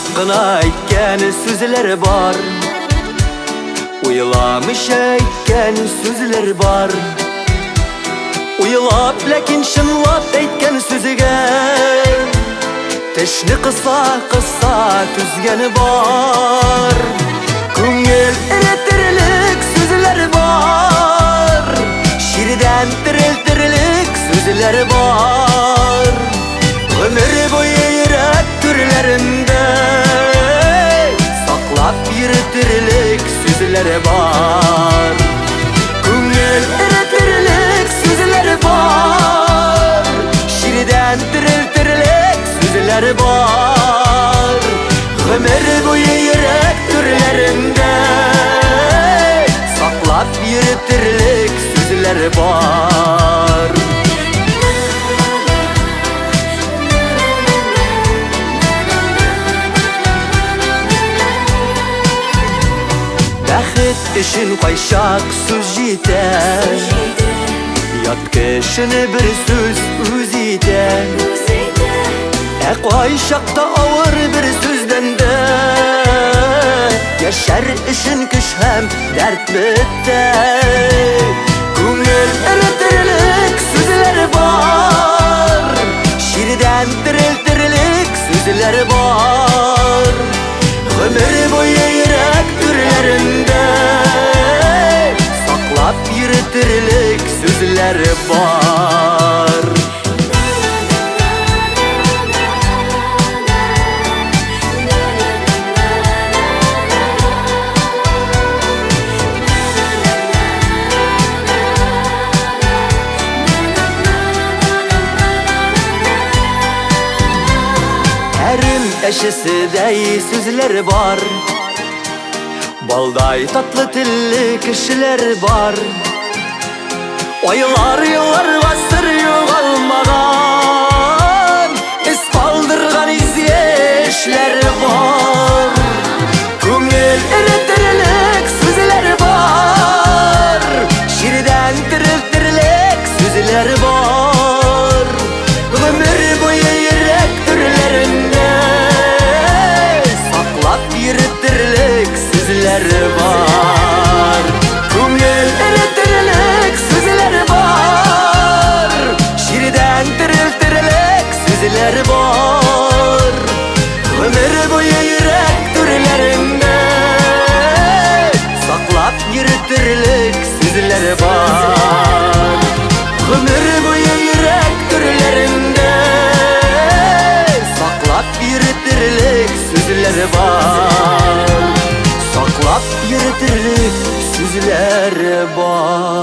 hakkına aytgan sözler var. Uylamış aytgan sözler var. Uylap lekin şınlap aytgan sözüge tishni qissa tuzgani bor. Ko'ngil eritirlik sözler var. Şirden tiriltirlik sözler var. Ömür boyu yürek türlerinde saklap yürütürlük sözler var. Ko'ngil eritirlik sözler var. Şirden tiriltirlik sözler var. Ömür boyu yürek türlerinde saklap yürütürlük sözler var. Бәхет үшін қайшақ сөз жетер, ят кешіні бір сөз өз етер. Қайшақта ауыр бір сөзден де яшар үшін күш һәм дәрт бітті. Көңіл eritirlik сөзлер бар. Şirden tiriltirlik сөзлер бар. Ömür boyu yürek türlerinde saklap yürütürlük sözler var. Erim eşisidey sözler var. Balday tatlı tilli kişiler var. Aylar yıllar asır yoğalmadan iz kaldırgan izleşler var. Ko'ngil eritirlik sözler var. Şirden tiriltirlik sözler var. Ömür boyu yürek türlerinde saklap yürütürlük sözler var. Ko'ngil eritirlik sözler var. Şirden tiriltirlik sözler var. Ömür boyu yürek türlerinde saklap yürütürlük sözler var. Ömür boyu yürek türlerinde saklap yürütürlük sözler var. Saklap yürütürlük sözler var.